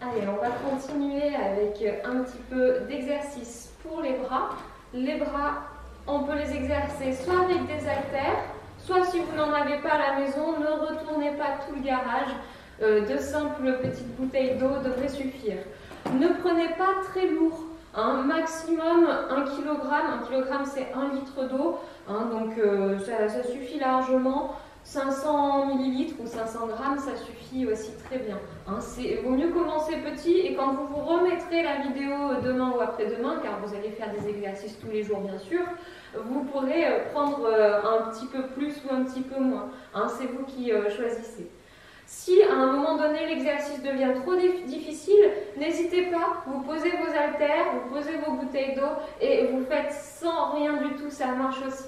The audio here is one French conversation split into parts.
Allez, on va continuer avec un petit peu d'exercice pour les bras. Les bras, on peut les exercer soit avec des haltères, soit si vous n'en avez pas à la maison, ne retournez pas tout le garage. De simples petites bouteilles d'eau devraient suffire. Ne prenez pas très lourd, maximum 1 kg. 1 kg c'est 1 litre d'eau, donc ça suffit largement. 500 ml ou 500 grammes, ça suffit aussi très bien. Il vaut mieux commencer petit et quand vous vous remettrez la vidéo demain ou après-demain, car vous allez faire des exercices tous les jours bien sûr, vous pourrez prendre un petit peu plus ou un petit peu moins. C'est vous qui choisissez. Si à un moment donné l'exercice devient trop difficile, n'hésitez pas, vous posez vos haltères, vous posez vos bouteilles d'eau et vous faites sans rien du tout, ça marche aussi.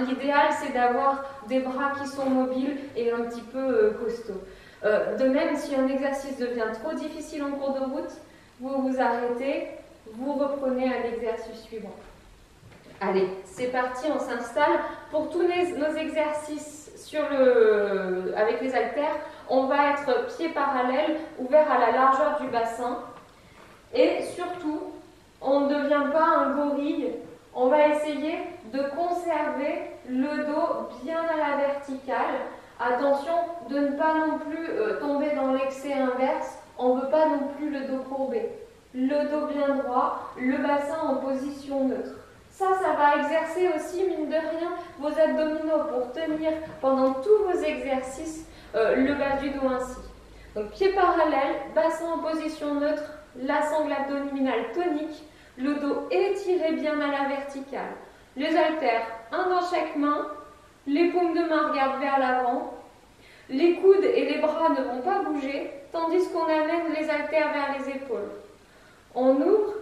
L'idéal c'est d'avoir des bras qui sont mobiles et un petit peu costauds. De même, si un exercice devient trop difficile en cours de route, vous vous arrêtez, vous reprenez à l'exercice suivant. Allez, c'est parti, on s'installe. Pour tous nos exercices avec les haltères, on va être pieds parallèles, ouverts à la largeur du bassin. Et surtout, on ne devient pas un gorille. On va essayer de conserver le dos bien à la verticale. Attention de ne pas non plus tomber dans l'excès inverse. On ne veut pas non plus le dos courbé. Le dos bien droit, le bassin en position neutre. Ça va exercer aussi, mine de rien, vos abdominaux pour tenir pendant tous vos exercices le bas du dos ainsi. Donc pieds parallèles, bassin en position neutre, la sangle abdominale tonique, le dos étiré bien à la verticale. Les haltères, un dans chaque main, les paumes de main regardent vers l'avant, les coudes et les bras ne vont pas bouger, tandis qu'on amène les haltères vers les épaules. On ouvre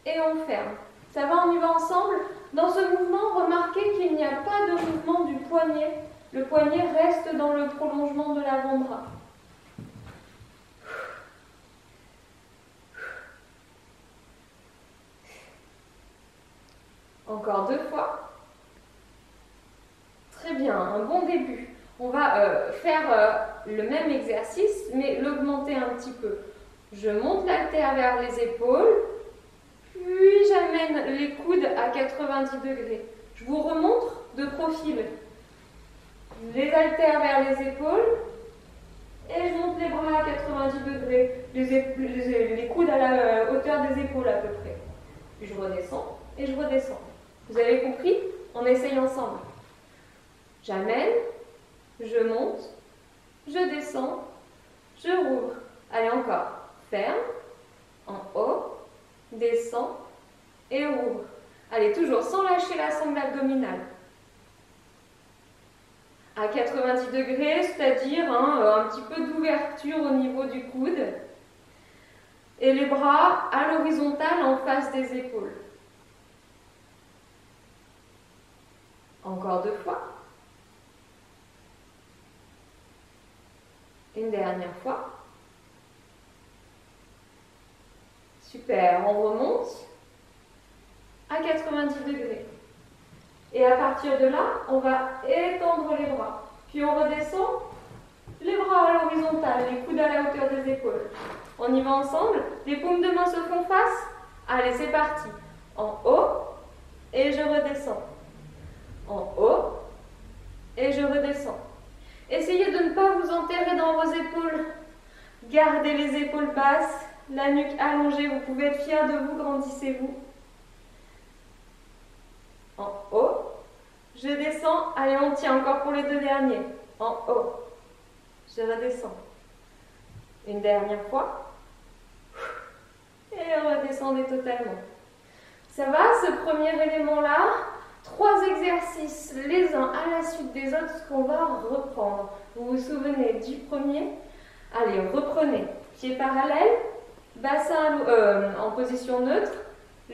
et on ferme. Ça va, on y va ensemble? Dans ce mouvement, remarquez qu'il n'y a pas de mouvement du poignet. Le poignet reste dans le prolongement de l'avant-bras. Encore 2 fois. Très bien, un bon début. On va faire le même exercice, mais l'augmenter un petit peu. Je monte l'haltère vers les épaules, puis j'amène les coudes à 90 degrés. Je vous remontre de profil. Les haltères vers les épaules, et je monte les bras à 90 degrés, les coudes à la hauteur des épaules à peu près. Puis je redescends et je redescends. Vous avez compris? On essaye ensemble. J'amène, je monte, je descends, je rouvre. Allez encore. Ferme, en haut, descend et ouvre. Allez, toujours sans lâcher la sangle abdominale. À 90 degrés, c'est-à-dire un petit peu d'ouverture au niveau du coude. Et les bras à l'horizontale en face des épaules. Encore 2 fois. Une dernière fois. Super, on remonte à 90 degrés. Et à partir de là, on va étendre les bras. Puis on redescend, les bras à l'horizontale, les coudes à la hauteur des épaules. On y va ensemble, les paumes de main se font face. Allez, c'est parti. En haut, et je redescends. En haut, et je redescends. Essayez de ne pas vous enterrer dans vos épaules. Gardez les épaules basses, la nuque allongée, vous pouvez être fiers de vous, grandissez-vous. En haut, je descends, allez on tient encore pour les 2 derniers. En haut, je redescends. Une dernière fois. Et redescendez totalement. Ça va, ce premier élément-là? 3 exercices les uns à la suite des autres qu'on va reprendre. Vous vous souvenez du premier? Allez, reprenez. Pieds parallèles, bassin en position neutre,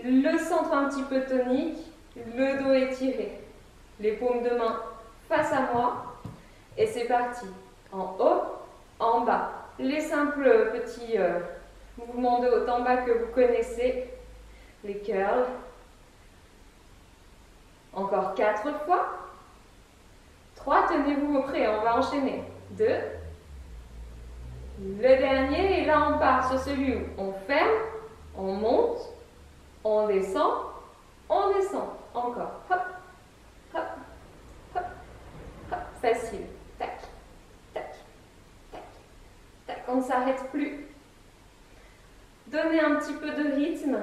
le centre un petit peu tonique, le dos étiré. Les paumes de main face à moi. Et c'est parti. En haut, en bas. Les simples petits mouvements de haut en bas que vous connaissez. Les curls. Encore 4 fois. 3, tenez-vous au près, on va enchaîner. 2, Le dernier, et là on part sur celui où on ferme, on monte, on descend, on descend. Encore. Hop, hop, hop, hop. Facile. Tac, tac, tac, tac. On ne s'arrête plus. Donnez un petit peu de rythme.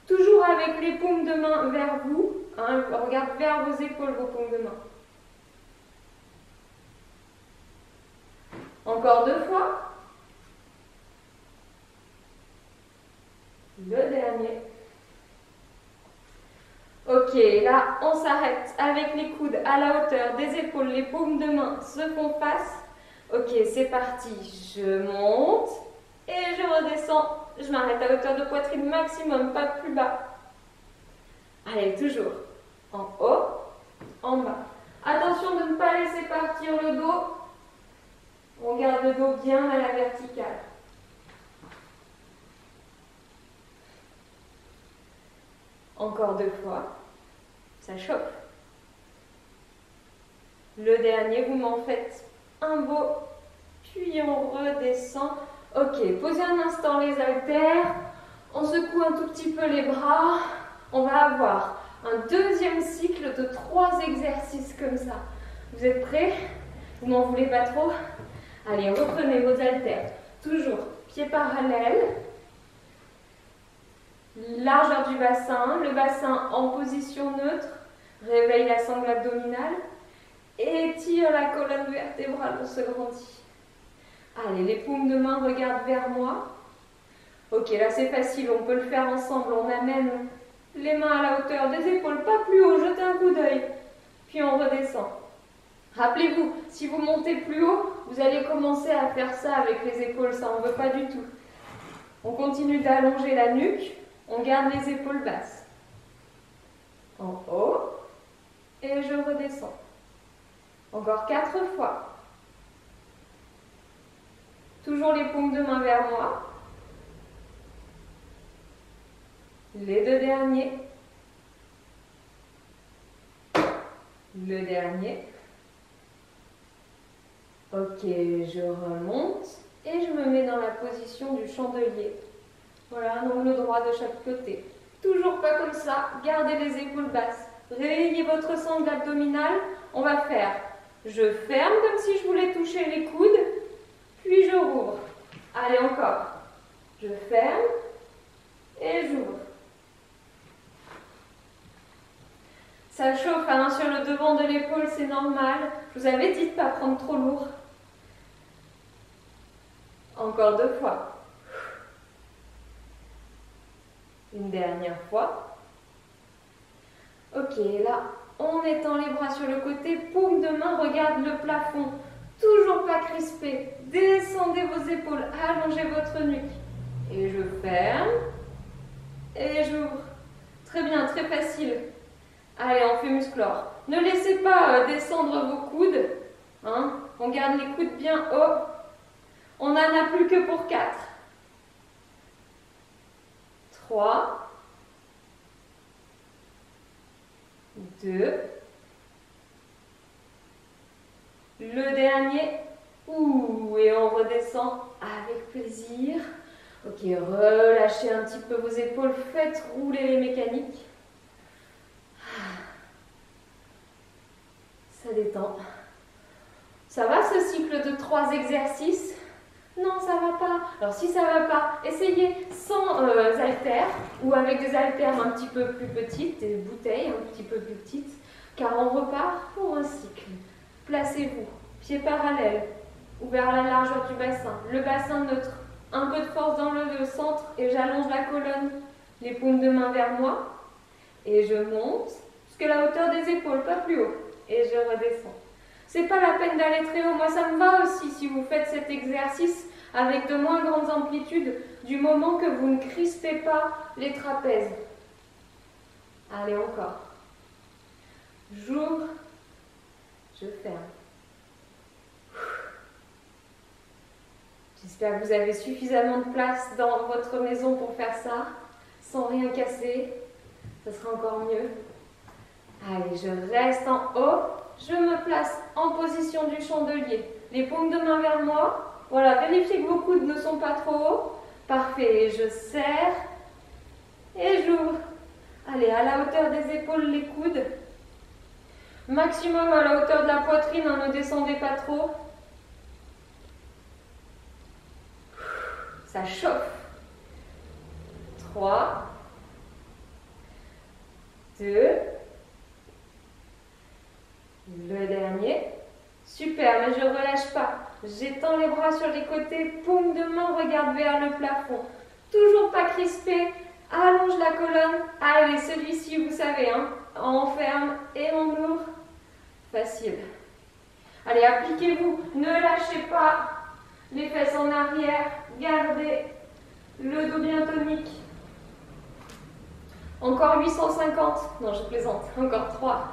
Toujours avec les paumes de main vers vous. Hein, regarde vers vos épaules, vos paumes de main. Encore 2 fois. Le dernier. Ok, là on s'arrête avec les coudes à la hauteur des épaules, les paumes de main se font face. Ok, c'est parti. Je monte et je redescends. Je m'arrête à hauteur de poitrine maximum, pas plus bas. Allez, toujours. En haut, en bas. Attention de ne pas laisser partir le dos. On garde le dos bien à la verticale. Encore 2 fois. Ça chauffe. Le dernier, vous m'en faites un beau. Puis on redescend. Ok, posez un instant les haltères. On secoue un tout petit peu les bras. On va avoir un deuxième cycle de 3 exercices comme ça. Vous êtes prêts? Vous n'en voulez pas trop? Allez, reprenez vos haltères. Toujours pieds parallèles. Largeur du bassin, le bassin en position neutre. Réveille la sangle abdominale. Étire la colonne vertébrale, on se grandit. Allez, les paumes de main regardent vers moi. Ok, là c'est facile, on peut le faire ensemble. On amène les mains à la hauteur des épaules, pas plus haut, jetez un coup d'œil. Puis on redescend. Rappelez-vous, si vous montez plus haut, vous allez commencer à faire ça avec les épaules, ça on ne veut pas du tout. On continue d'allonger la nuque, on garde les épaules basses. En haut, et je redescends. Encore 4 fois. Toujours les paumes de main vers moi. Les 2 derniers. Le dernier. Ok, je remonte et je me mets dans la position du chandelier. Voilà, un angle droit de chaque côté. Toujours pas comme ça, gardez les épaules basses. Réveillez votre sangle abdominale. On va faire, je ferme comme si je voulais toucher les coudes, puis je rouvre. Allez, encore. Je ferme et j'ouvre. Ça chauffe hein, sur le devant de l'épaule, c'est normal. Je vous avais dit de ne pas prendre trop lourd. Encore 2 fois. Une dernière fois. Ok, là, on étend les bras sur le côté, paume de main, regarde le plafond. Toujours pas crispé. Descendez vos épaules, allongez votre nuque. Et je ferme. Et j'ouvre. Très bien, très facile. Allez, on fait musclore. Ne laissez pas descendre vos coudes. Hein. On garde les coudes bien hauts. On n'en a plus que pour 4. 3. 2. Le dernier. Ouh, et on redescend avec plaisir. Ok, relâchez un petit peu vos épaules. Faites rouler les mécaniques. Ça détend. Ça va ce cycle de 3 exercices? Non, ça va pas. Alors si ça va pas, essayez sans haltères ou avec des haltères un petit peu plus petites, des bouteilles un petit peu plus petites, car on repart pour un cycle. Placez-vous, pieds parallèles, ouvert à la largeur du bassin, le bassin neutre, un peu de force dans le centre et j'allonge la colonne, les paumes de main vers moi et je monte jusqu'à la hauteur des épaules, pas plus haut, et je redescends. C'est pas la peine d'aller très haut. Moi, ça me va aussi si vous faites cet exercice avec de moins grandes amplitudes du moment que vous ne crispez pas les trapèzes. Allez, encore. J'ouvre, je ferme. J'espère que vous avez suffisamment de place dans votre maison pour faire ça, sans rien casser. Ça sera encore mieux. Allez, je reste en haut. Je me place en position du chandelier. Les paumes de main vers moi. Voilà, vérifiez que vos coudes ne sont pas trop hauts. Parfait, je serre et j'ouvre. Allez, à la hauteur des épaules, les coudes. Maximum à la hauteur de la poitrine, hein, ne descendez pas trop. Ça chauffe. 3, 2, le dernier. Super, mais je ne relâche pas. J'étends les bras sur les côtés, paume de main, regarde vers le plafond. Toujours pas crispé, allonge la colonne. Allez, celui-ci, vous savez, hein, on ferme et on ouvre. Facile. Allez, appliquez-vous, ne lâchez pas les fesses en arrière, gardez le dos bien tonique. Encore 850, non je plaisante, encore 3,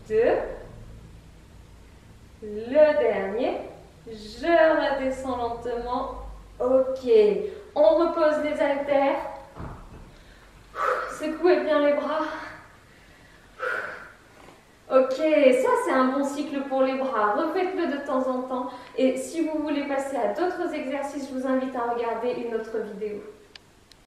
2, le dernier, je redescends lentement, ok, on repose les haltères, secouez bien les bras, ok, ça c'est un bon cycle pour les bras, refaites-le de temps en temps et si vous voulez passer à d'autres exercices, je vous invite à regarder une autre vidéo.